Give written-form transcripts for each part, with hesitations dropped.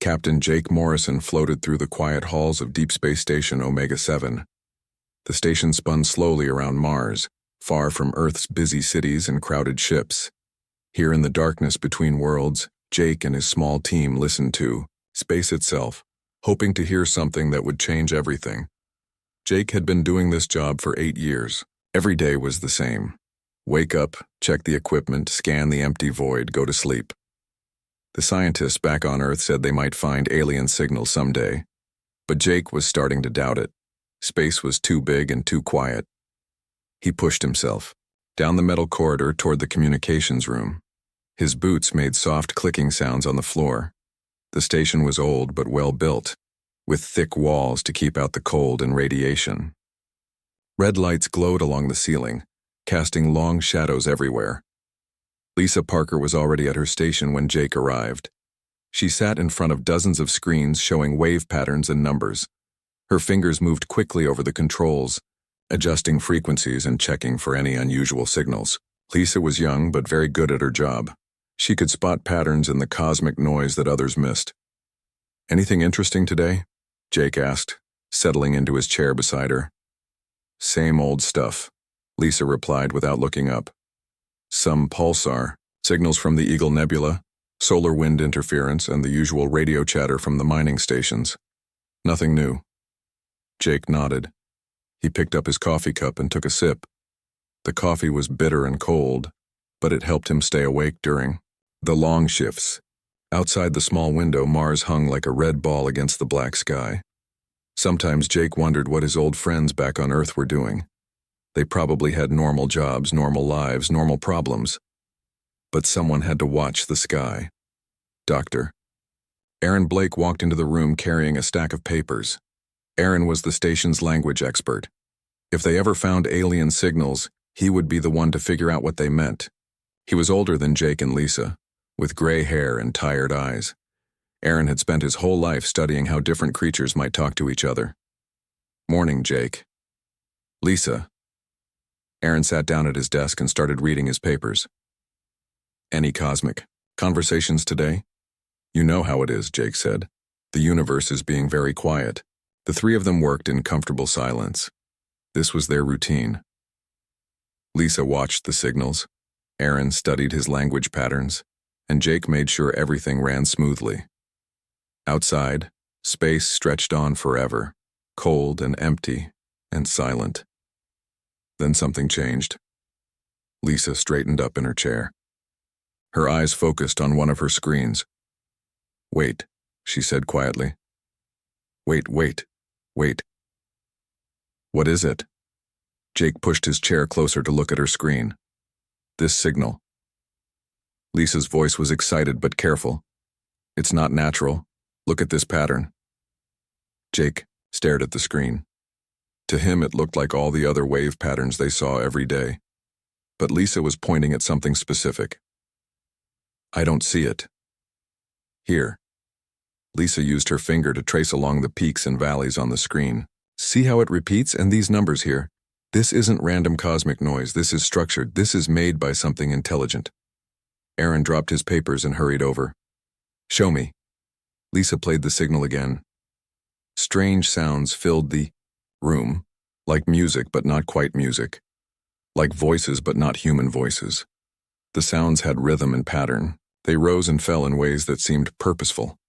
Captain Jake Morrison floated through the quiet halls of Deep Space Station Omega-7. The station spun slowly around Mars, far from Earth's busy cities and crowded ships. Here in the darkness between worlds, Jake and his small team listened to space itself, hoping to hear something that would change everything. Jake had been doing this job for 8 years. Every day was the same. Wake up, check the equipment, scan the empty void, go to sleep. The scientists back on Earth said they might find alien signals someday, but Jake was starting to doubt it. Space was too big and too quiet. He pushed himself down the metal corridor toward the communications room. His boots made soft clicking sounds on the floor. The station was old but well built, with thick walls to keep out the cold and radiation. Red lights glowed along the ceiling, casting long shadows everywhere. Lisa Parker was already at her station when Jake arrived. She sat in front of dozens of screens showing wave patterns and numbers. Her fingers moved quickly over the controls, adjusting frequencies and checking for any unusual signals. Lisa was young but very good at her job. She could spot patterns in the cosmic noise that others missed. "Anything interesting today?" Jake asked, settling into his chair beside her. "Same old stuff," Lisa replied without looking up. "Some pulsar, signals from the Eagle Nebula, solar wind interference, and the usual radio chatter from the mining stations. Nothing new." Jake nodded. He picked up his coffee cup and took a sip. The coffee was bitter and cold, but it helped him stay awake during the long shifts. Outside the small window, Mars hung like a red ball against the black sky. Sometimes Jake wondered what his old friends back on Earth were doing. They probably had normal jobs, normal lives, normal problems. But someone had to watch the sky. Dr. Aaron Blake walked into the room carrying a stack of papers. Aaron was the station's language expert. If they ever found alien signals, he would be the one to figure out what they meant. He was older than Jake and Lisa, with gray hair and tired eyes. Aaron had spent his whole life studying how different creatures might talk to each other. "Morning, Jake." "Lisa." Aaron sat down at his desk and started reading his papers. "Any cosmic conversations today?" "You know how it is," Jake said. "The universe is being very quiet." The three of them worked in comfortable silence. This was their routine. Lisa watched the signals. Aaron studied his language patterns, and Jake made sure everything ran smoothly. Outside, space stretched on forever, cold and empty and silent. Then something changed. Lisa straightened up in her chair. Her eyes focused on one of her screens. "Wait," she said quietly. "Wait. What is it?" Jake pushed his chair closer to look at her screen. "This signal." Lisa's voice was excited but careful. "It's not natural. Look at this pattern." Jake stared at the screen. To him, it looked like all the other wave patterns they saw every day. But Lisa was pointing at something specific. "I don't see it." "Here." Lisa used her finger to trace along the peaks and valleys on the screen. "See how it repeats? And these numbers here? This isn't random cosmic noise. This is structured. This is made by something intelligent." Aaron dropped his papers and hurried over. "Show me." Lisa played the signal again. Strange sounds filled the room, like music but not quite music, like voices but not human voices. The sounds had rhythm and pattern. They rose and fell in ways that seemed purposeful.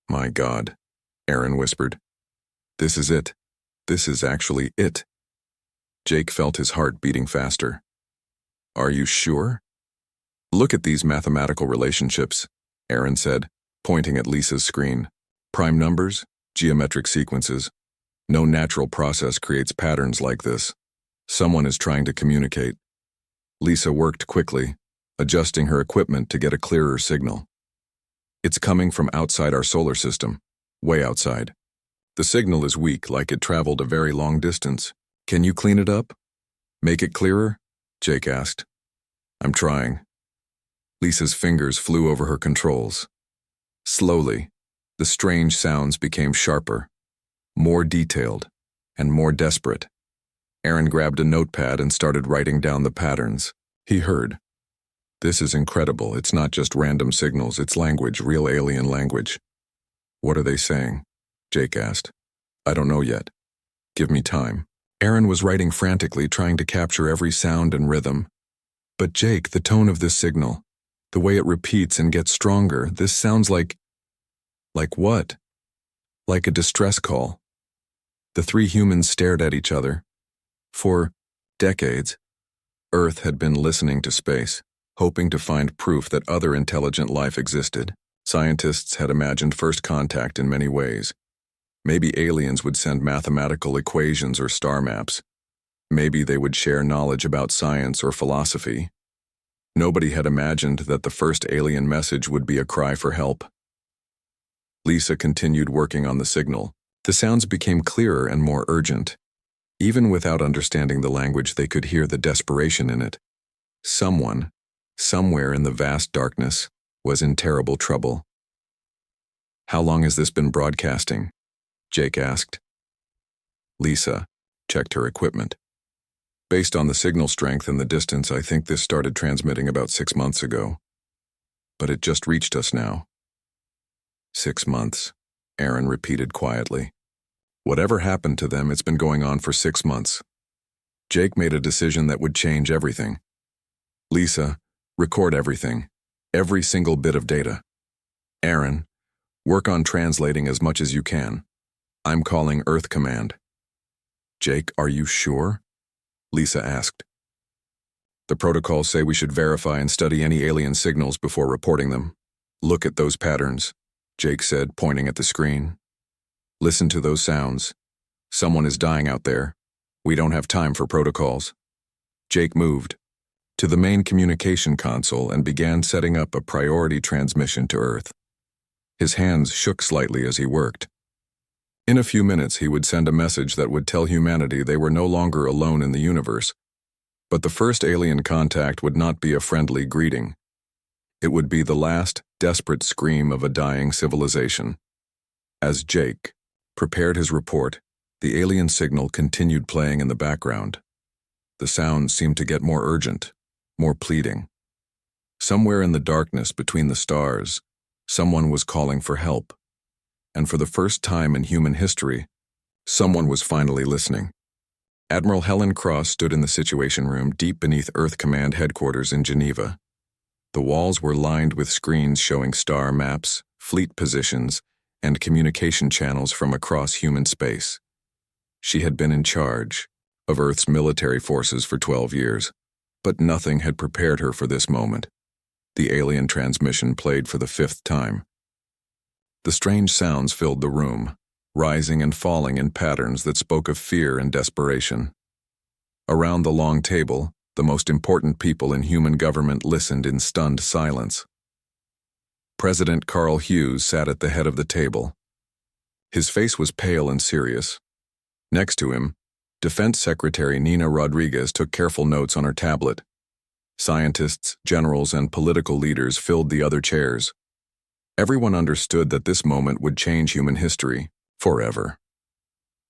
"My God," Aaron whispered. "This is it. This is actually it." Jake felt his heart beating faster. "Are you sure?" "Look at these mathematical relationships," Aaron said, pointing at Lisa's screen. "Prime numbers, geometric sequences. No natural process creates patterns like this. Someone is trying to communicate." Lisa worked quickly, adjusting her equipment to get a clearer signal. "It's coming from outside our solar system, way outside. The signal is weak, like it traveled a very long distance. Can you clean it up? Make it clearer?" Jake asked. "I'm trying." Lisa's fingers flew over her controls. Slowly, the strange sounds became sharper, more detailed, and more desperate. Aaron grabbed a notepad and started writing down the patterns. He heard, "This is incredible. It's not just random signals, it's language, real alien language." What are they saying? Jake asked. I don't know yet. Give me time. Aaron was writing frantically, trying to capture every sound and rhythm. But Jake, the tone of this signal, the way it repeats and gets stronger, this sounds like... Like what? Like a distress call. The three humans stared at each other. For decades, Earth had been listening to space, hoping to find proof that other intelligent life existed. Scientists had imagined first contact in many ways. Maybe aliens would send mathematical equations or star maps. Maybe they would share knowledge about science or philosophy. Nobody had imagined that the first alien message would be a cry for help. Lisa continued working on the signal. The sounds became clearer and more urgent. Even without understanding the language, they could hear the desperation in it. Someone, somewhere in the vast darkness, was in terrible trouble. How long has this been broadcasting? Jake asked. Lisa checked her equipment. Based on the signal strength and the distance, I think this started transmitting about 6 months ago. But it just reached us now. 6 months, Aaron repeated quietly. Whatever happened to them, it's been going on for 6 months. Jake made a decision that would change everything. Lisa, record everything, every single bit of data. Aaron, work on translating as much as you can. I'm calling Earth Command. Jake, are you sure? Lisa asked. The protocols say we should verify and study any alien signals before reporting them. Look at those patterns, Jake said, pointing at the screen. Listen to those sounds. Someone is dying out there. We don't have time for protocols. Jake moved to the main communication console and began setting up a priority transmission to Earth. His hands shook slightly as he worked. In a few minutes, he would send a message that would tell humanity they were no longer alone in the universe. But the first alien contact would not be a friendly greeting. It would be the last, desperate scream of a dying civilization. As Jake prepared his report, the alien signal continued playing in the background. The sounds seemed to get more urgent, more pleading. Somewhere in the darkness between the stars, someone was calling for help. And for the first time in human history, someone was finally listening. Admiral Helen Cross stood in the Situation Room deep beneath Earth Command headquarters in Geneva. The walls were lined with screens showing star maps, fleet positions, and communication channels from across human space. She had been in charge of Earth's military forces for 12 years, but nothing had prepared her for this moment. The alien transmission played for the 5th time. The strange sounds filled the room, rising and falling in patterns that spoke of fear and desperation. Around the long table, the most important people in human government listened in stunned silence. President Carl Hughes sat at the head of the table. His face was pale and serious. Next to him, Defense Secretary Nina Rodriguez took careful notes on her tablet. Scientists, generals, and political leaders filled the other chairs. Everyone understood that this moment would change human history forever.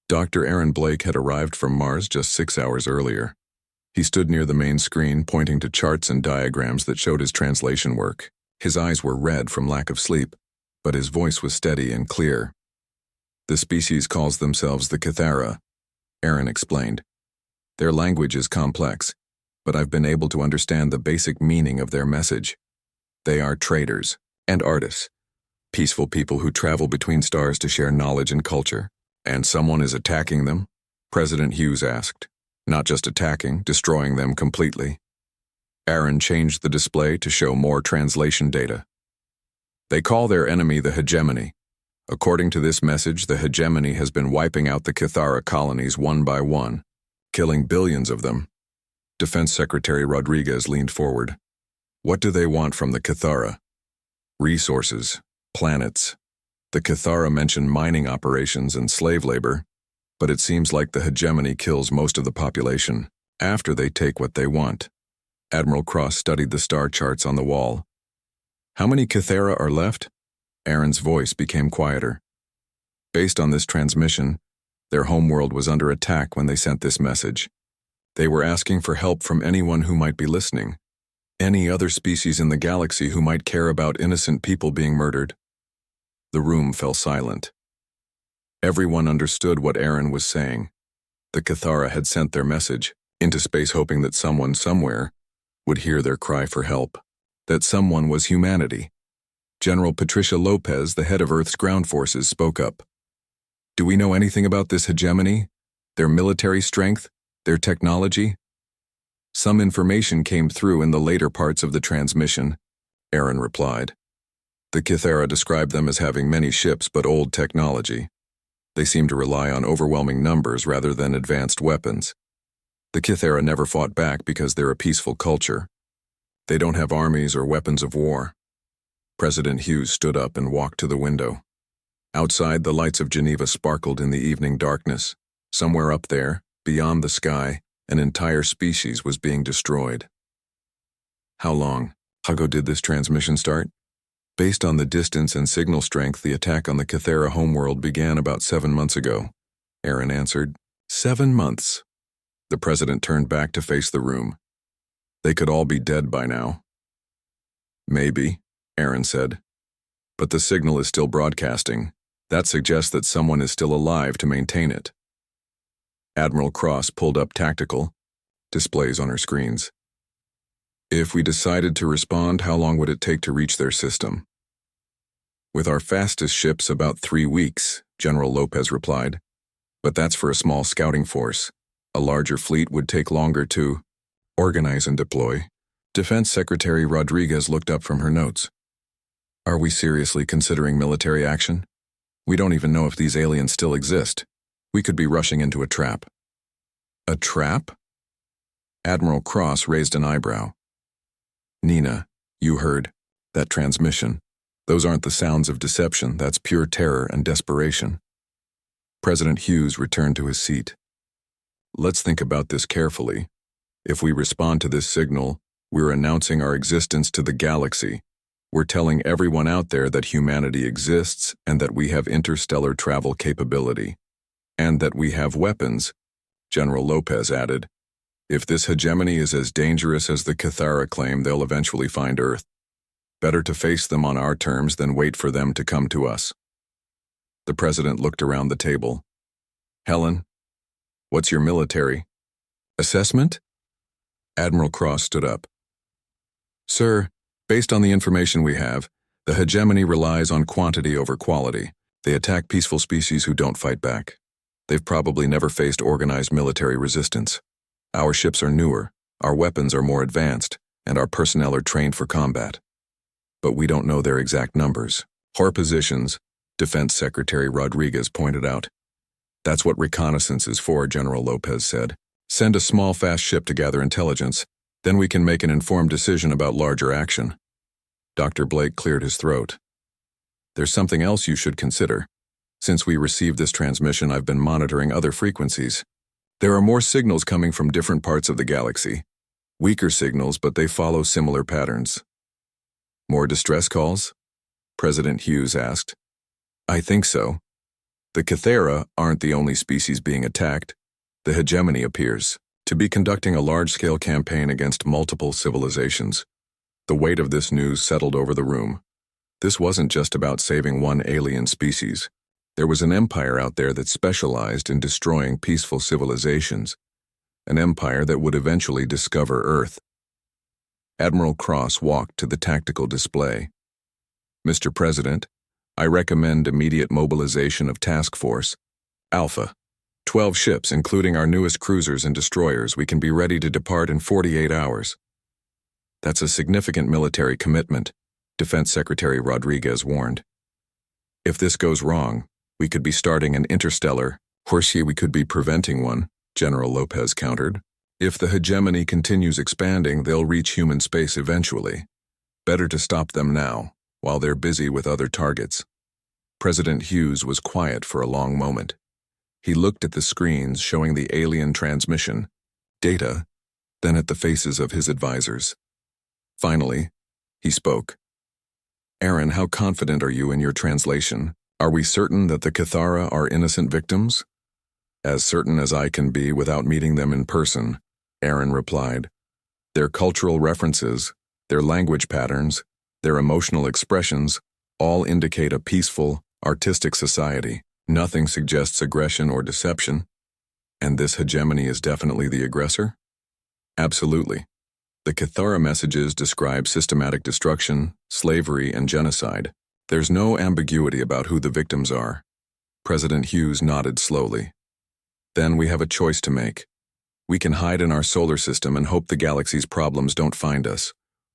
Dr. Aaron Blake had arrived from Mars just 6 hours earlier. He stood near the main screen, pointing to charts and diagrams that showed his translation work. His eyes were red from lack of sleep, but his voice was steady and clear. The species calls themselves the Cathara, Aaron explained. Their language is complex, but I've been able to understand the basic meaning of their message. They are traders and artists. Peaceful people who travel between stars to share knowledge and culture. And someone is attacking them? President Hughes asked. Not just attacking, destroying them completely. Aaron changed the display to show more translation data. They call their enemy the hegemony. According to this message, the hegemony has been wiping out the Cathara colonies one by one, killing billions of them. Defense Secretary Rodriguez leaned forward. What do they want from the Cathara? Resources. Planets. The Cathara mention mining operations and slave labor, but it seems like the hegemony kills most of the population after they take what they want. Admiral Cross studied the star charts on the wall. How many Cathara are left? Aaron's voice became quieter. Based on this transmission, their homeworld was under attack when they sent this message. They were asking for help from anyone who might be listening. Any other species in the galaxy who might care about innocent people being murdered. The room fell silent. Everyone understood what Aaron was saying. The Cathara had sent their message into space hoping that someone somewhere would hear their cry for help. That someone was humanity. General Patricia Lopez, the head of Earth's ground forces, spoke up. Do we know anything about this hegemony? Their military strength? Their technology? Some information came through in the later parts of the transmission, Aaron replied. The Cathara described them as having many ships but old technology. They seem to rely on overwhelming numbers rather than advanced weapons. The Cathara never fought back because they're a peaceful culture. They don't have armies or weapons of war. President Hughes stood up and walked to the window. Outside, the lights of Geneva sparkled in the evening darkness. Somewhere up there, beyond the sky, an entire species was being destroyed. How long ago did this transmission start? Based on the distance and signal strength, the attack on the Cathara homeworld began about 7 months ago, Aaron answered. 7 months. The president turned back to face the room. They could all be dead by now. Maybe, Aaron said. But the signal is still broadcasting. That suggests that someone is still alive to maintain it. Admiral Cross pulled up tactical displays on her screens. If we decided to respond, how long would it take to reach their system? With our fastest ships, about 3 weeks, General Lopez replied. But that's for a small scouting force. A larger fleet would take longer to organize and deploy. Defense Secretary Rodriguez looked up from her notes. Are we seriously considering military action? We don't even know if these aliens still exist. We could be rushing into a trap. A trap? Admiral Cross raised an eyebrow. Nina, you heard that transmission. Those aren't the sounds of deception, that's pure terror and desperation. President Hughes returned to his seat. Let's think about this carefully. If we respond to this signal, we're announcing our existence to the galaxy. We're telling everyone out there that humanity exists and that we have interstellar travel capability. And that we have weapons, General Lopez added. If this hegemony is as dangerous as the Cathara claim, they'll eventually find Earth. Better to face them on our terms than wait for them to come to us. The president looked around the table. Helen, what's your military assessment? Admiral Cross stood up. Sir, based on the information we have, the hegemony relies on quantity over quality. They attack peaceful species who don't fight back. They've probably never faced organized military resistance. Our ships are newer, our weapons are more advanced, and our personnel are trained for combat. But we don't know their exact numbers or positions, Defense Secretary Rodriguez pointed out. That's what reconnaissance is for, General Lopez said. Send a small, fast ship to gather intelligence, then we can make an informed decision about larger action. Dr. Blake cleared his throat. There's something else you should consider. Since we received this transmission, I've been monitoring other frequencies. There are more signals coming from different parts of the galaxy. Weaker signals, but they follow similar patterns. More distress calls? President Hughes asked. I think so. The Cathara aren't the only species being attacked. The hegemony appears to be conducting a large-scale campaign against multiple civilizations. The weight of this news settled over the room. This wasn't just about saving one alien species. There was an empire out there that specialized in destroying peaceful civilizations, an empire that would eventually discover Earth. Admiral Cross walked to the tactical display. Mr. President, I recommend immediate mobilization of Task Force Alpha. 12 ships, including our newest cruisers and destroyers. We can be ready to depart in 48 hours. That's a significant military commitment, Defense Secretary Rodriguez warned. If this goes wrong, we could be starting an interstellar, or we could be preventing one, General Lopez countered. If the hegemony continues expanding, they'll reach human space eventually. Better to stop them now, while they're busy with other targets. President Hughes was quiet for a long moment. He looked at the screens showing the alien transmission, data, then at the faces of his advisors. Finally, he spoke. Aaron, how confident are you in your translation? Are we certain that the Cathara are innocent victims? As certain as I can be without meeting them in person, Aaron replied. Their cultural references, their language patterns, their emotional expressions, All indicate a peaceful, artistic society. Nothing suggests aggression or deception. And this hegemony is definitely the aggressor? Absolutely. The Cathara messages describe systematic destruction, slavery, and genocide. There's no ambiguity about who the victims are. President Hughes nodded slowly. Then we have a choice to make. We can hide in our solar system and hope the galaxy's problems don't find us.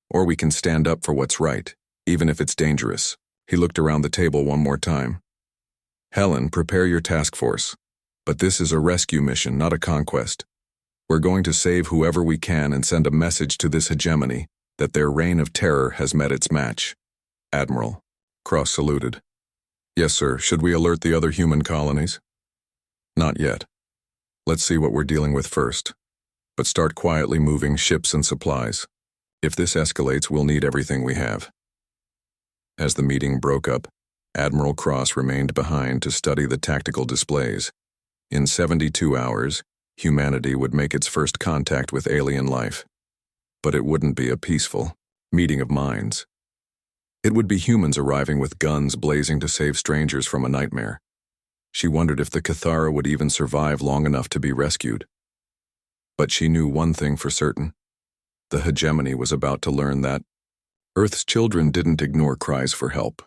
Or we can stand up for what's right, even if it's dangerous. He looked around the table one more time. Helen, prepare your task force. But this is a rescue mission, not a conquest. We're going to save whoever we can and send a message to this hegemony that their reign of terror has met its match. Admiral. Cross saluted. Yes, sir. Should we alert the other human colonies? Not yet. Let's see what we're dealing with first. But start quietly moving ships and supplies. If this escalates, we'll need everything we have. As the meeting broke up, Admiral Cross remained behind to study the tactical displays. In 72 hours, humanity would make its first contact with alien life. But it wouldn't be a peaceful meeting of minds. It would be humans arriving with guns blazing to save strangers from a nightmare. She wondered if the Cathara would even survive long enough to be rescued. But she knew one thing for certain. The hegemony was about to learn that Earth's children didn't ignore cries for help.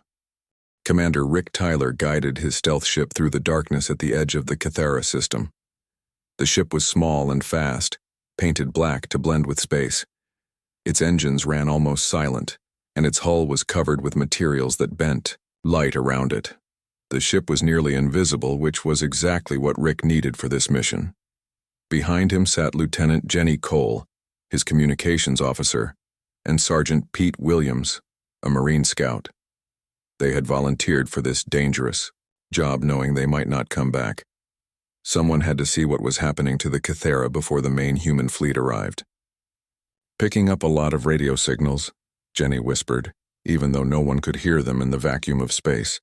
Commander Rick Tyler guided his stealth ship through the darkness at the edge of the Cathara system. The ship was small and fast, painted black to blend with space. Its engines ran almost silent, and its hull was covered with materials that bent light around it. The ship was nearly invisible, which was exactly what Rick needed for this mission. Behind him sat Lieutenant Jenny Cole, his communications officer, and Sergeant Pete Williams, a Marine scout. They had volunteered for this dangerous job knowing they might not come back. Someone had to see what was happening to the Cathara before the main human fleet arrived. Picking up a lot of radio signals, Jenny whispered, even though no one could hear them in the vacuum of space.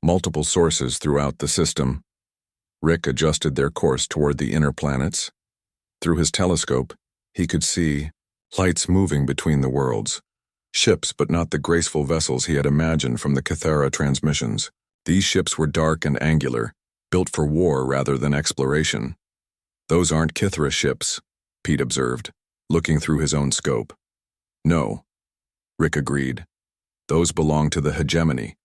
Multiple sources throughout the system. Rick adjusted their course toward the inner planets. Through his telescope, he could see lights moving between the worlds. Ships, but not the graceful vessels he had imagined from the Cathara transmissions. These ships were dark and angular, built for war rather than exploration. Those aren't Cathara ships, Pete observed, looking through his own scope. No, Rick agreed. Those belong to the hegemony.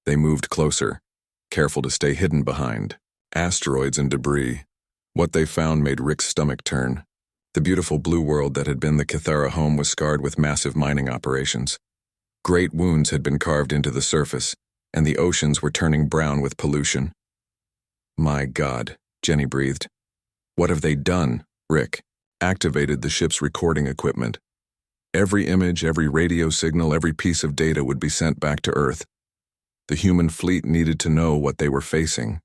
They moved closer, careful to stay hidden behind asteroids and debris. What they found made Rick's stomach turn. The beautiful blue world that had been the Cathara home was scarred with massive mining operations. Great wounds had been carved into the surface, and the oceans were turning brown with pollution. My God, Jenny breathed. What have they done? Rick activated the ship's recording equipment. Every image, every radio signal, every piece of data would be sent back to Earth. The human fleet needed to know what they were facing.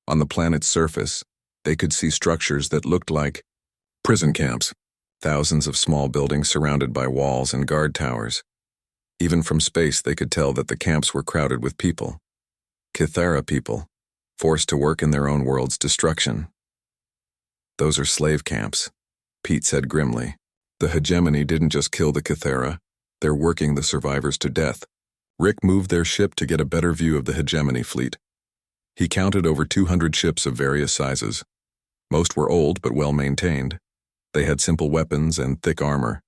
On the planet's surface, they could see structures that looked like prison camps, thousands of small buildings surrounded by walls and guard towers. Even from space, they could tell that the camps were crowded with people. Cathara people, forced to work in their own world's destruction. Those are slave camps, Pete said grimly. The hegemony didn't just kill the Cathara, they're working the survivors to death. Rick moved their ship to get a better view of the hegemony fleet. He counted over 200 ships of various sizes. Most were old but well maintained. They had simple weapons and thick armor.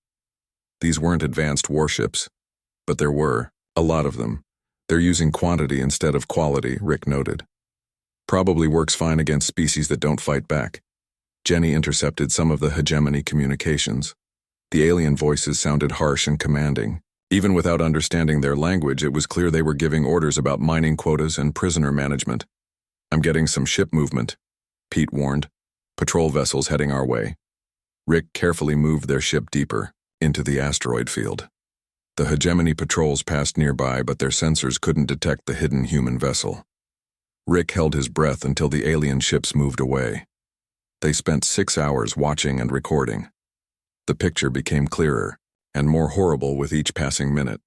These weren't advanced warships, but there were a lot of them. They're using quantity instead of quality, Rick noted. Probably works fine against species that don't fight back. Jenny intercepted some of the hegemony communications. The alien voices sounded harsh and commanding. Even without understanding their language, it was clear they were giving orders about mining quotas and prisoner management. I'm getting some ship movement, Pete warned. Patrol vessels heading our way. Rick carefully moved their ship deeper, into the asteroid field. The hegemony patrols passed nearby, but their sensors couldn't detect the hidden human vessel. Rick held his breath until the alien ships moved away. They spent 6 hours watching and recording. The picture became clearer, and more horrible with each passing minute.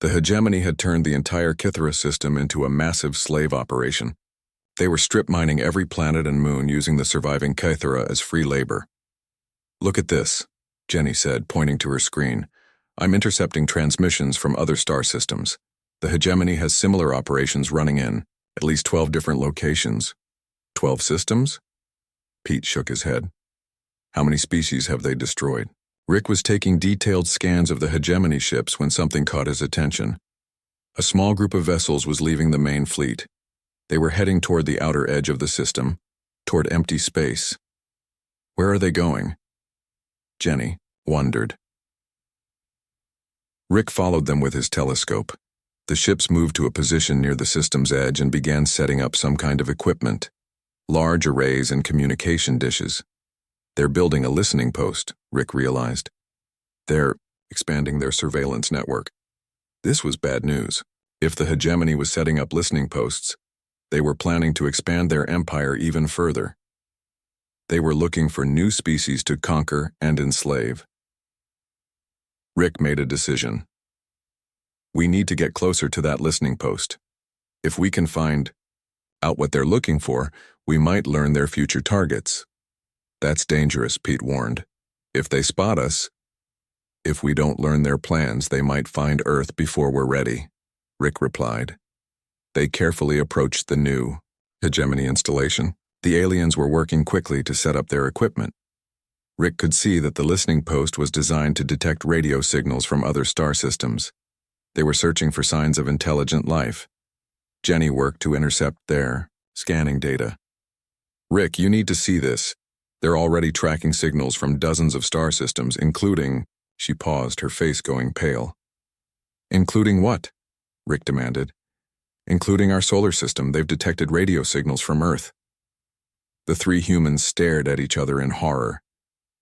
The hegemony had turned the entire Cathara system into a massive slave operation. They were strip mining every planet and moon using the surviving Cathara as free labor. Look at this, Jenny said, pointing to her screen. I'm intercepting transmissions from other star systems. The hegemony has similar operations running in at least 12 different locations. 12 systems? Pete shook his head. How many species have they destroyed? Rick was taking detailed scans of the hegemony ships when something caught his attention. A small group of vessels was leaving the main fleet. They were heading toward the outer edge of the system, toward empty space. Where are they going? Jenny wondered. Rick followed them with his telescope. The ships moved to a position near the system's edge and began setting up some kind of equipment. Large arrays and communication dishes. They're building a listening post, Rick realized. They're expanding their surveillance network. This was bad news. If the hegemony was setting up listening posts, they were planning to expand their empire even further. They were looking for new species to conquer and enslave. Rick made a decision. We need to get closer to that listening post. If we can find out what they're looking for, we might learn their future targets. That's dangerous, Pete warned. If they spot us, if we don't learn their plans, they might find Earth before we're ready, Rick replied. They carefully approached the new hegemony installation. The aliens were working quickly to set up their equipment. Rick could see that the listening post was designed to detect radio signals from other star systems. They were searching for signs of intelligent life. Jenny worked to intercept their scanning data. Rick, you need to see this. They're already tracking signals from dozens of star systems, including... She paused, her face going pale. Including what? Rick demanded. Including our solar system. They've detected radio signals from Earth. The three humans stared at each other in horror.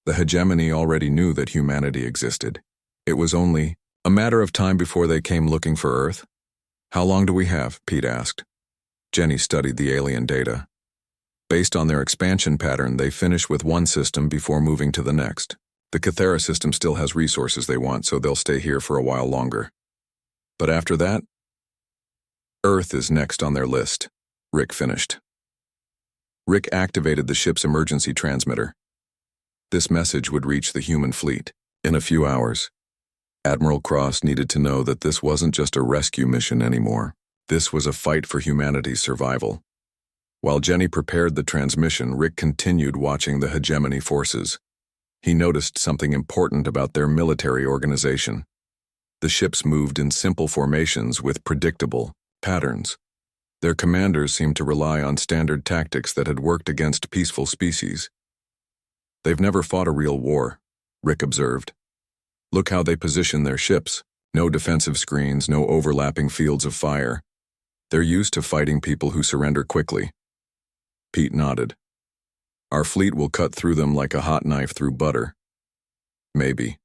The hegemony already knew that humanity existed. It was only a matter of time before they came looking for Earth. How long do we have? Pete asked. Jenny studied the alien data. Based on their expansion pattern, they finish with one system before moving to the next. The Kythera system still has resources they want, so they'll stay here for a while longer. But after that, Earth is next on their list, Rick finished. Rick activated the ship's emergency transmitter. This message would reach the human fleet in a few hours. Admiral Cross needed to know that this wasn't just a rescue mission anymore. This was a fight for humanity's survival. While Jenny prepared the transmission, Rick continued watching the hegemony forces. He noticed something important about their military organization. The ships moved in simple formations with predictable patterns. Their commanders seemed to rely on standard tactics that had worked against peaceful species. They've never fought a real war, Rick observed. Look how they position their ships. No defensive screens, no overlapping fields of fire. They're used to fighting people who surrender quickly. Pete nodded. Our fleet will cut through them like a hot knife through butter. Maybe,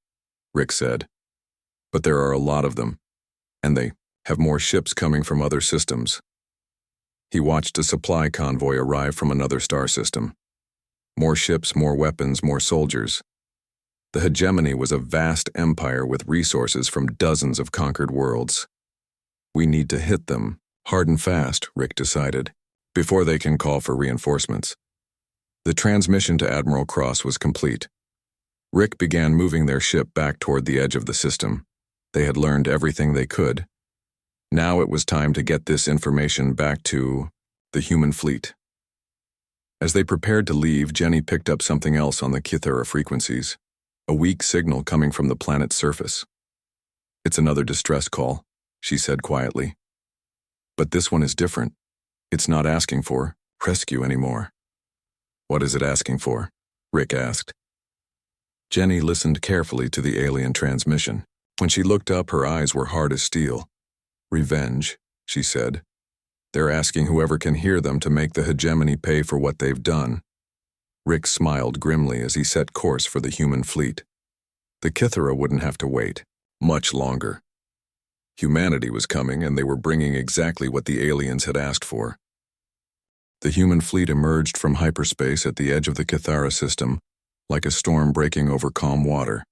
Rick said. But there are a lot of them, and they have more ships coming from other systems. He watched a supply convoy arrive from another star system. More ships, more weapons, more soldiers. The hegemony was a vast empire with resources from dozens of conquered worlds. We need to hit them, hard and fast, Rick decided, before they can call for reinforcements. The transmission to Admiral Cross was complete. Rick began moving their ship back toward the edge of the system. They had learned everything they could. Now it was time to get this information back to the human fleet. As they prepared to leave, Jenny picked up something else on the Kythera frequencies, a weak signal coming from the planet's surface. It's another distress call, she said quietly. But this one is different. It's not asking for rescue anymore. What is it asking for? Rick asked. Jenny listened carefully to the alien transmission. When she looked up, her eyes were hard as steel. Revenge, she said. They're asking whoever can hear them to make the hegemony pay for what they've done. Rick smiled grimly as he set course for the human fleet. The Kythera wouldn't have to wait much longer. Humanity was coming, and they were bringing exactly what the aliens had asked for. The human fleet emerged from hyperspace at the edge of the Kythera system, like a storm breaking over calm water.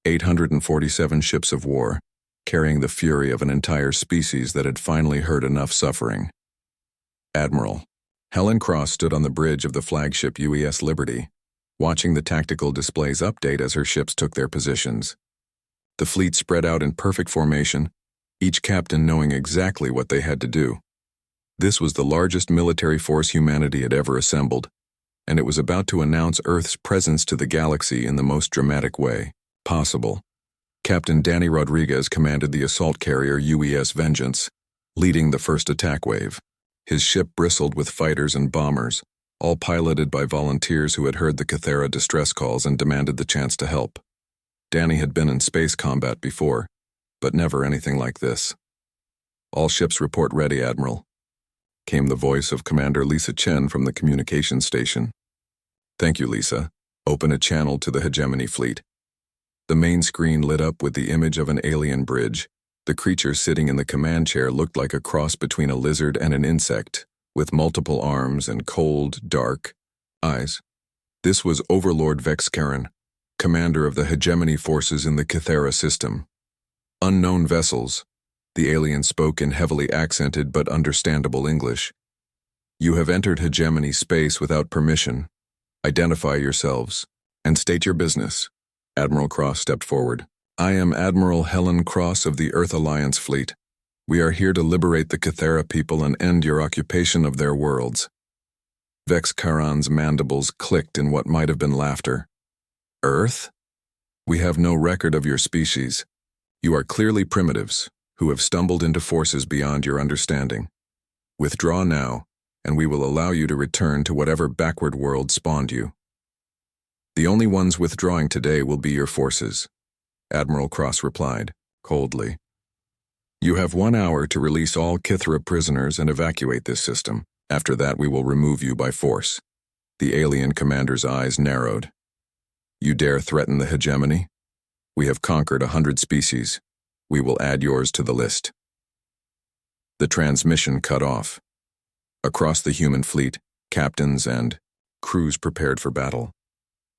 847 ships of war, carrying the fury of an entire species that had finally heard enough suffering. Admiral Helen Cross stood on the bridge of the flagship UES Liberty, watching the tactical displays update as her ships took their positions. The fleet spread out in perfect formation, each captain knowing exactly what they had to do. This was the largest military force humanity had ever assembled, and it was about to announce Earth's presence to the galaxy in the most dramatic way possible. Captain Danny Rodriguez commanded the assault carrier UES Vengeance, leading the first attack wave. His ship bristled with fighters and bombers, all piloted by volunteers who had heard the Cathera distress calls and demanded the chance to help. Danny had been in space combat before, but never anything like this. "All ships report ready, Admiral," came the voice of Commander Lisa Chen from the communications station. "Thank you, Lisa. Open a channel to the Hegemony fleet." The main screen lit up with the image of an alien bridge. The creature sitting in the command chair looked like a cross between a lizard and an insect, with multiple arms and cold, dark eyes. This was Overlord Vexcaran, commander of the Hegemony forces in the Cathera system. "Unknown vessels," the alien spoke in heavily accented but understandable English. "You have entered Hegemony space without permission. Identify yourselves and state your business." Admiral Cross stepped forward. "I am Admiral Helen Cross of the Earth Alliance Fleet. We are here to liberate the Cathera people and end your occupation of their worlds." Vexcaran's mandibles clicked in what might have been laughter. "Earth? We have no record of your species. You are clearly primitives, who have stumbled into forces beyond your understanding. Withdraw now, and we will allow you to return to whatever backward world spawned you. The only ones withdrawing today will be your forces," Admiral Cross replied, coldly. "You have 1 hour to release all Kithra prisoners and evacuate this system. After that, we will remove you by force." The alien commander's eyes narrowed. "You dare threaten the Hegemony? We have conquered 100 species. We will add yours to the list." The transmission cut off. Across the human fleet, captains and crews prepared for battle.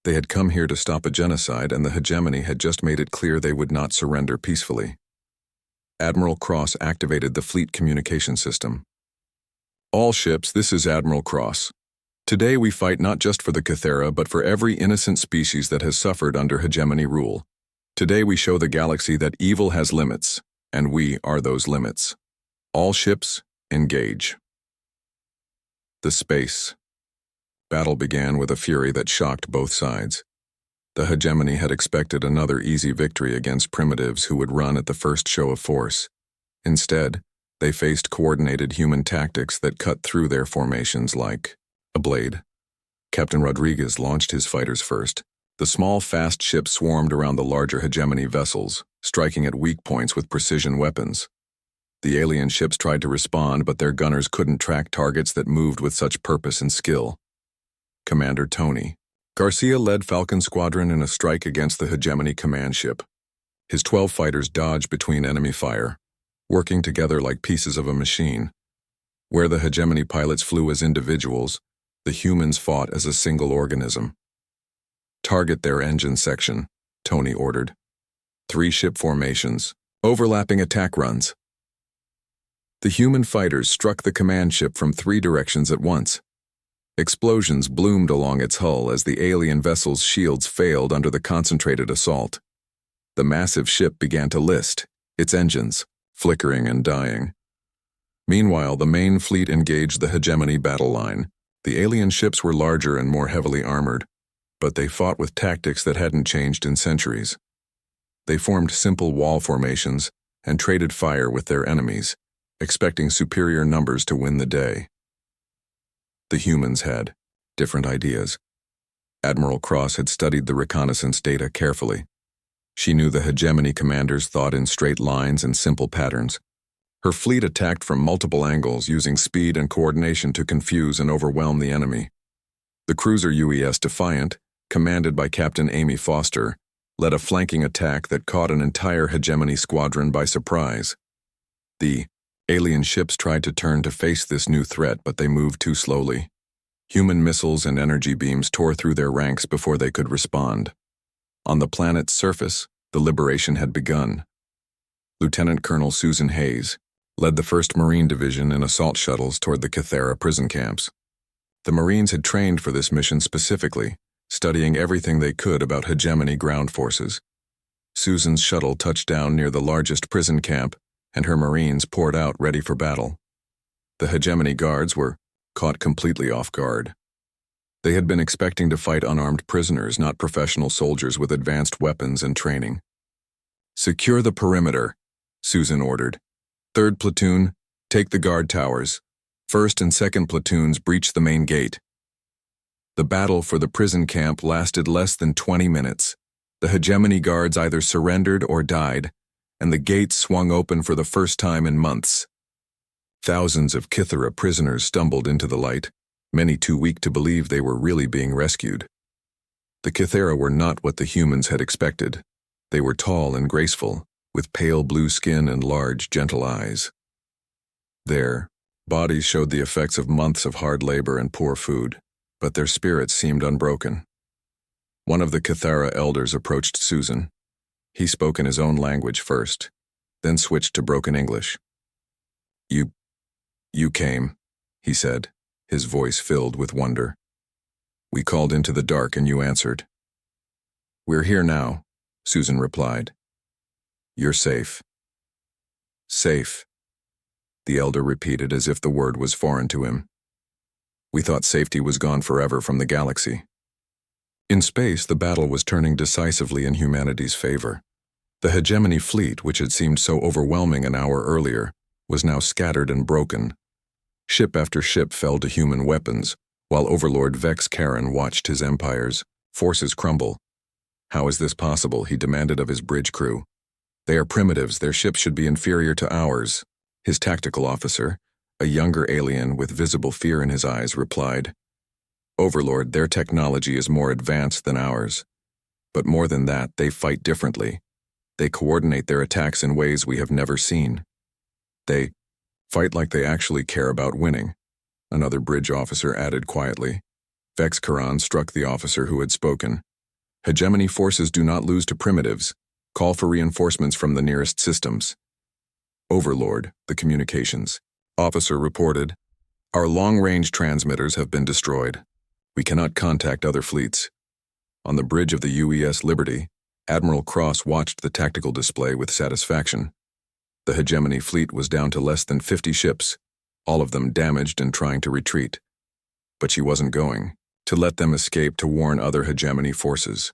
They had come here to stop a genocide, and the Hegemony had just made it clear they would not surrender peacefully. Admiral Cross activated the fleet communication system. "All ships, this is Admiral Cross. Today we fight not just for the Cathera, but for every innocent species that has suffered under Hegemony rule. Today we show the galaxy that evil has limits, and we are those limits. All ships, engage." The space. Battle began with a fury that shocked both sides. The Hegemony had expected another easy victory against primitives who would run at the first show of force. Instead, they faced coordinated human tactics that cut through their formations like a blade. Captain Rodriguez launched his fighters first. The small, fast ships swarmed around the larger Hegemony vessels, striking at weak points with precision weapons. The alien ships tried to respond, but their gunners couldn't track targets that moved with such purpose and skill. Commander Tony Garcia led Falcon Squadron in a strike against the Hegemony command ship. His 12 fighters dodged between enemy fire, working together like pieces of a machine. Where the Hegemony pilots flew as individuals, the humans fought as a single organism. "Target their engine section," Tony ordered. 3 ship formations, overlapping attack runs. The human fighters struck the command ship from 3 directions at once. Explosions bloomed along its hull as the alien vessel's shields failed under the concentrated assault. The massive ship began to list, its engines flickering and dying. Meanwhile, the main fleet engaged the Hegemony battle line. The alien ships were larger and more heavily armored, but they fought with tactics that hadn't changed in centuries. They formed simple wall formations and traded fire with their enemies, expecting superior numbers to win the day. The humans had different ideas. Admiral Cross had studied the reconnaissance data carefully. She knew the Hegemony commanders thought in straight lines and simple patterns. Her fleet attacked from multiple angles, using speed and coordination to confuse and overwhelm the enemy. The cruiser UES Defiant, commanded by Captain Amy Foster, led a flanking attack that caught an entire Hegemony squadron by surprise. The alien ships tried to turn to face this new threat, but they moved too slowly. Human missiles and energy beams tore through their ranks before they could respond. On the planet's surface, the liberation had begun. Lieutenant Colonel Susan Hayes led the 1st Marine Division in assault shuttles toward the Cathera prison camps. The Marines had trained for this mission specifically, studying everything they could about Hegemony ground forces. Susan's shuttle touched down near the largest prison camp, and her Marines poured out ready for battle. The hegemony guards were caught completely off guard. They had been expecting to fight unarmed prisoners, not professional soldiers with advanced weapons and training. "Secure the perimeter," Susan ordered. "Third platoon, take the guard towers. First and second platoons breach the main gate." The battle for the prison camp lasted less than 20 minutes. The hegemony guards either surrendered or died, and the gates swung open for the first time in months. Thousands of Kythera prisoners stumbled into the light, many too weak to believe they were really being rescued. The Kythera were not what the humans had expected. They were tall and graceful, with pale blue skin and large, gentle eyes. Their bodies showed the effects of months of hard labor and poor food, but their spirits seemed unbroken. One of the Kythera elders approached Susan. He spoke in his own language first, then switched to broken English. You came," he said, his voice filled with wonder. "We called into the dark and you answered." "We're here now," Susan replied. "You're safe." "Safe," the elder repeated as if the word was foreign to him. "We thought safety was gone forever from the galaxy." In space, the battle was turning decisively in humanity's favor. The hegemony fleet, which had seemed so overwhelming an hour earlier, was now scattered and broken. Ship after ship fell to human weapons, while Overlord Vex Karen watched his empire's forces crumble. "How is this possible?" he demanded of his bridge crew. "They are primitives. Their ships should be inferior to ours." His tactical officer, a younger alien with visible fear in his eyes, replied, "Overlord, their technology is more advanced than ours. But more than that, they fight differently. They coordinate their attacks in ways we have never seen. They fight like they actually care about winning," another bridge officer added quietly. Vex Karen struck the officer who had spoken. "Hegemony forces do not lose to primitives. Call for reinforcements from the nearest systems." "Overlord," the communications officer reported, "our long-range transmitters have been destroyed. We cannot contact other fleets." On the bridge of the UES Liberty, Admiral Cross watched the tactical display with satisfaction. The hegemony fleet was down to less than 50 ships, all of them damaged and trying to retreat. But she wasn't going to let them escape to warn other hegemony forces.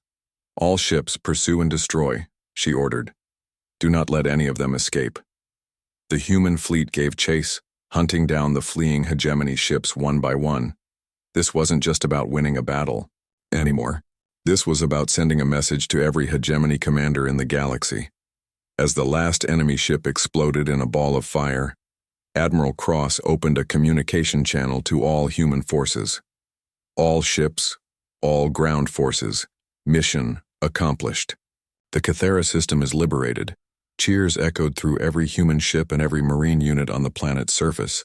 "All ships pursue and destroy," she ordered. "Do not let any of them escape." The human fleet gave chase, hunting down the fleeing hegemony ships one by one. This wasn't just about winning a battle anymore. This was about sending a message to every hegemony commander in the galaxy. As the last enemy ship exploded in a ball of fire, Admiral Cross opened a communication channel to all human forces. "All ships, all ground forces, mission accomplished. The Kythera system is liberated." Cheers echoed through every human ship and every marine unit on the planet's surface.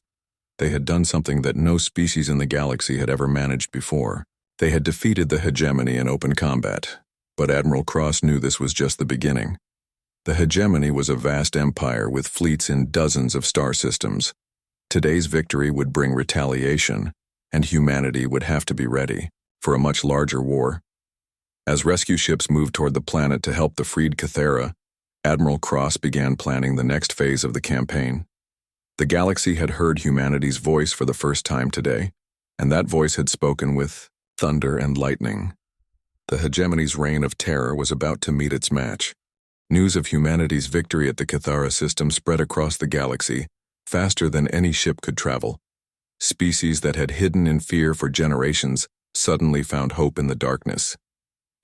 They had done something that no species in the galaxy had ever managed before. They had defeated the hegemony in open combat, but Admiral Cross knew this was just the beginning. The hegemony was a vast empire with fleets in dozens of star systems. Today's victory would bring retaliation, and humanity would have to be ready for a much larger war. As rescue ships moved toward the planet to help the freed Kythera, Admiral Cross began planning the next phase of the campaign. The galaxy had heard humanity's voice for the first time today, and that voice had spoken with thunder and lightning. The hegemony's reign of terror was about to meet its match. News of humanity's victory at the Kythera system spread across the galaxy, faster than any ship could travel. Species that had hidden in fear for generations suddenly found hope in the darkness.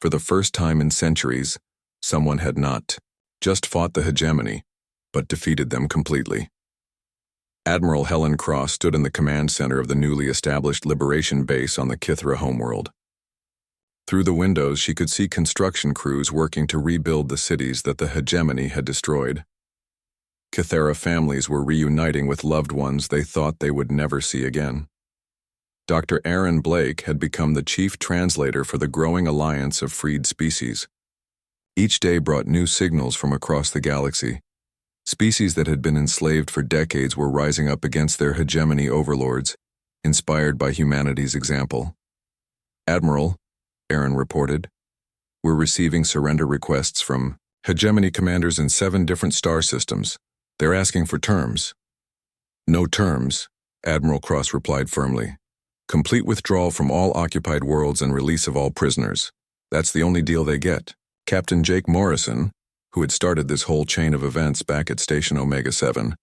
For the first time in centuries, someone had not just fought the hegemony, but defeated them completely. Admiral Helen Cross stood in the command center of the newly established Liberation Base on the Kythera homeworld. Through the windows, she could see construction crews working to rebuild the cities that the hegemony had destroyed. Kythera families were reuniting with loved ones they thought they would never see again. Dr. Aaron Blake had become the chief translator for the growing alliance of freed species. Each day brought new signals from across the galaxy. Species that had been enslaved for decades were rising up against their hegemony overlords, inspired by humanity's example. "Admiral," Aaron reported, "we're receiving surrender requests from Hegemony commanders in 7 different star systems. They're asking for terms. No terms, Admiral Cross replied firmly. Complete withdrawal from all occupied worlds and release of all prisoners. That's the only deal they get. Captain Jake Morrison, who had started this whole chain of events back at Station Omega 7,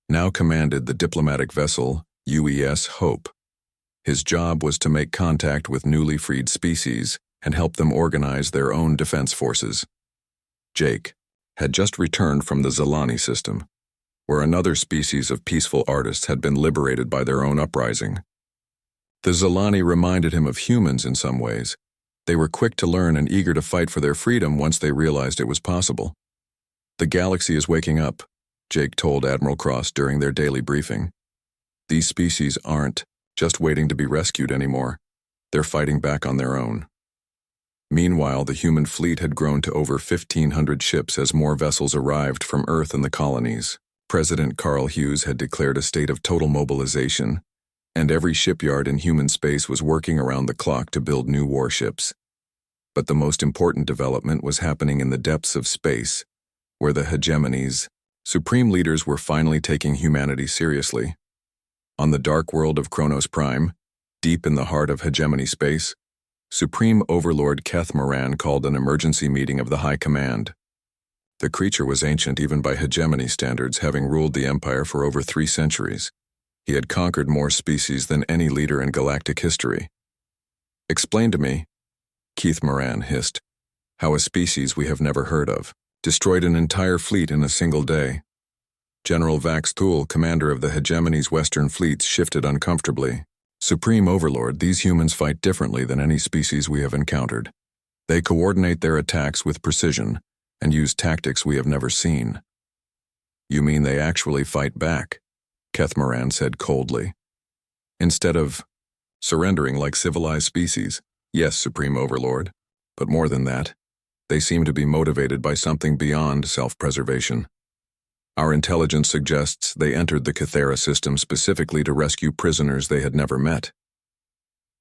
now commanded the diplomatic vessel UES Hope. His job was to make contact with newly freed species and help them organize their own defense forces. Jake had just returned from the Zilani system, where another species of peaceful artists had been liberated by their own uprising. The Zilani reminded him of humans in some ways. They were quick to learn and eager to fight for their freedom once they realized it was possible. The galaxy is waking up, Jake told Admiral Cross during their daily briefing. These species aren't just waiting to be rescued anymore. They're fighting back on their own. Meanwhile, the human fleet had grown to over 1,500 ships as more vessels arrived from Earth and the colonies. President Carl Hughes had declared a state of total mobilization, and every shipyard in human space was working around the clock to build new warships. But the most important development was happening in the depths of space, where the hegemony's supreme leaders were finally taking humanity seriously. On the dark world of Kronos Prime, deep in the heart of hegemony space, Supreme Overlord Keth Moran called an emergency meeting of the High Command. The creature was ancient even by hegemony standards, having ruled the Empire for over 3 centuries. He had conquered more species than any leader in galactic history. "Explain to me," Keith Moran hissed, "how a species we have never heard of destroyed an entire fleet in a single day." General Vax Thule, commander of the hegemony's western fleets, shifted uncomfortably. "Supreme Overlord, these humans fight differently than any species we have encountered. They coordinate their attacks with precision and use tactics we have never seen." "You mean they actually fight back?" Keth Moran said coldly. "Instead of surrendering like civilized species?" "Yes, Supreme Overlord. But more than that, they seem to be motivated by something beyond self-preservation. Our intelligence suggests they entered the Cathera system specifically to rescue prisoners they had never met."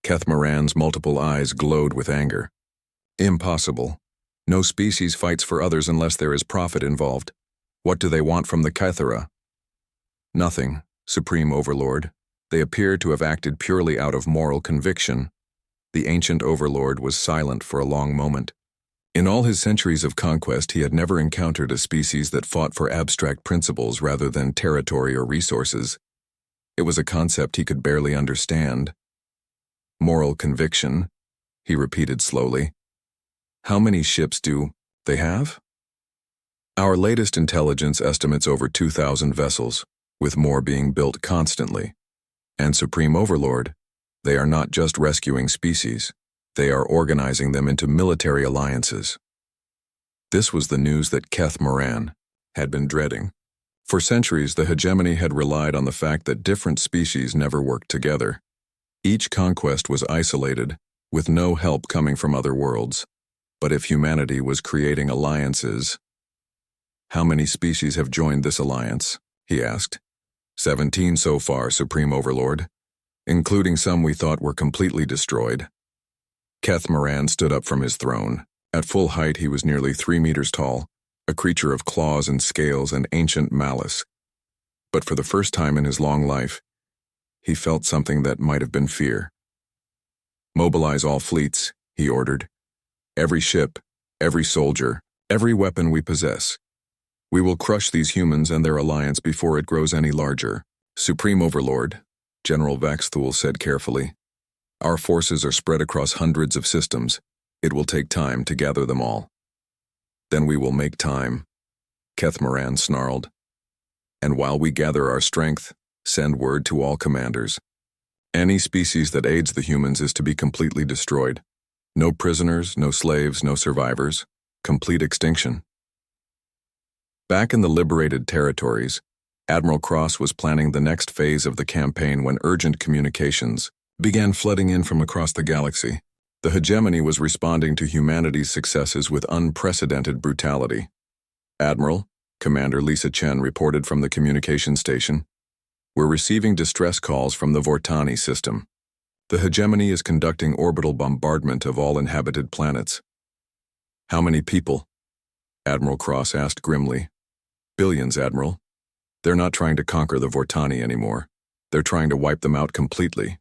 Keth Moran's multiple eyes glowed with anger. "Impossible. No species fights for others unless there is profit involved. What do they want from the Cathera?" "Nothing, Supreme Overlord. They appear to have acted purely out of moral conviction." The ancient Overlord was silent for a long moment. In all his centuries of conquest, he had never encountered a species that fought for abstract principles rather than territory or resources. It was a concept he could barely understand. "Moral conviction," he repeated slowly. "How many ships do they have?" "Our latest intelligence estimates over 2,000 vessels, with more being built constantly. And Supreme Overlord, they are not just rescuing species. They are organizing them into military alliances." This was the news that Keth Moran had been dreading. For centuries, the hegemony had relied on the fact that different species never worked together. Each conquest was isolated, with no help coming from other worlds. But if humanity was creating alliances— "How many species have joined this alliance?" he asked. 17 so far, Supreme Overlord, including some we thought were completely destroyed." Keth Moran stood up from his throne. At full height, he was nearly 3 meters tall, a creature of claws and scales and ancient malice. But for the first time in his long life, he felt something that might have been fear. "Mobilize all fleets," he ordered. "Every ship, every soldier, every weapon we possess. We will crush these humans and their alliance before it grows any larger." "Supreme Overlord," General Vax Thule said carefully, "our forces are spread across hundreds of systems. It will take time to gather them all." "Then we will make time," Keth Moran snarled. "And while we gather our strength, send word to all commanders. Any species that aids the humans is to be completely destroyed. No prisoners, no slaves, no survivors. Complete extinction." Back in the liberated territories, Admiral Cross was planning the next phase of the campaign when urgent communications began flooding in from across the galaxy. The hegemony was responding to humanity's successes with unprecedented brutality. "Admiral," Commander Lisa Chen reported from the communication station, "we're receiving distress calls from the Vortani system. The hegemony is conducting orbital bombardment of all inhabited planets." "How many people?" Admiral Cross asked grimly. Billions, Admiral. They're not trying to conquer the Vortani anymore. They're trying to wipe them out completely.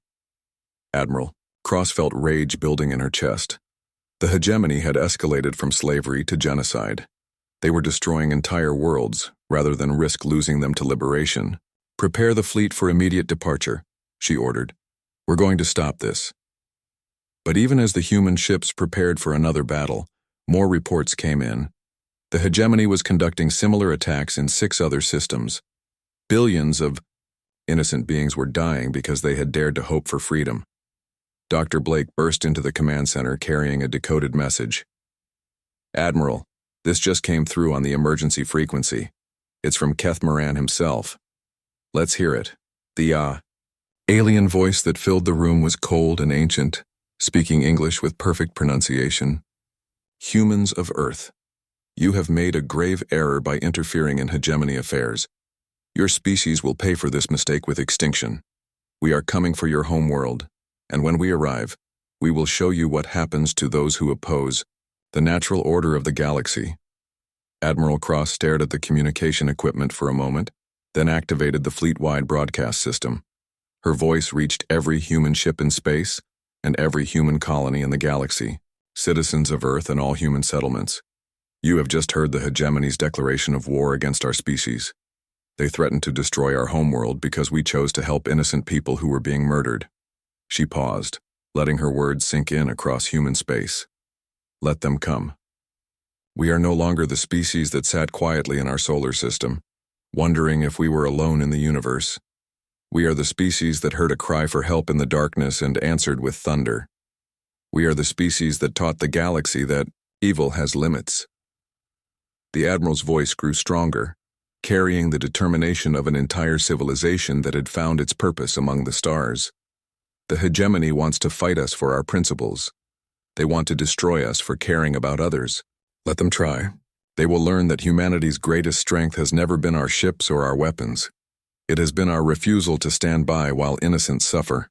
Admiral, Cross felt rage building in her chest. The hegemony had escalated from slavery to genocide. They were destroying entire worlds, rather than risk losing them to liberation. Prepare the fleet for immediate departure, she ordered. We're going to stop this. But even as the human ships prepared for another battle, more reports came in. The hegemony was conducting similar attacks in 6 other systems. Billions of innocent beings were dying because they had dared to hope for freedom. Dr. Blake burst into the command center carrying a decoded message. Admiral, this just came through on the emergency frequency. It's from Keth Moran himself. Let's hear it. The alien voice that filled the room was cold and ancient, speaking English with perfect pronunciation. Humans of Earth, you have made a grave error by interfering in hegemony affairs. Your species will pay for this mistake with extinction. We are coming for your home world, and when we arrive, we will show you what happens to those who oppose the natural order of the galaxy. Admiral Cross stared at the communication equipment for a moment, then activated the fleet-wide broadcast system. Her voice reached every human ship in space and every human colony in the galaxy, citizens of Earth and all human settlements. You have just heard the hegemony's declaration of war against our species. They threatened to destroy our homeworld because we chose to help innocent people who were being murdered. She paused, letting her words sink in across human space. Let them come. We are no longer the species that sat quietly in our solar system, wondering if we were alone in the universe. We are the species that heard a cry for help in the darkness and answered with thunder. We are the species that taught the galaxy that evil has limits. The Admiral's voice grew stronger, carrying the determination of an entire civilization that had found its purpose among the stars. The hegemony wants to fight us for our principles. They want to destroy us for caring about others. Let them try. They will learn that humanity's greatest strength has never been our ships or our weapons. It has been our refusal to stand by while innocents suffer.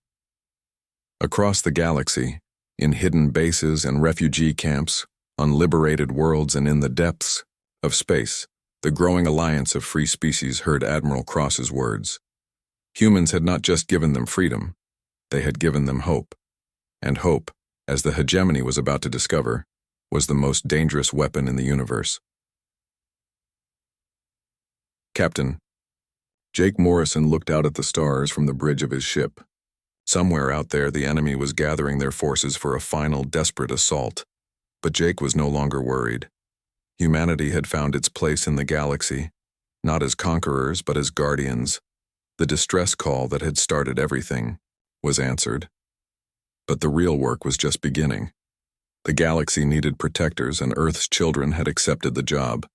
Across the galaxy, in hidden bases and refugee camps, on liberated worlds and in the depths of space, the growing alliance of free species heard Admiral Cross's words. Humans had not just given them freedom, they had given them hope. And hope, as the hegemony was about to discover, was the most dangerous weapon in the universe. Captain, Jake Morrison looked out at the stars from the bridge of his ship. Somewhere out there, the enemy was gathering their forces for a final, desperate assault. But Jake was no longer worried. Humanity had found its place in the galaxy, not as conquerors, but as guardians. The distress call that had started everything was answered. But the real work was just beginning. The galaxy needed protectors, and Earth's children had accepted the job.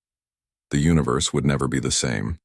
The universe would never be the same.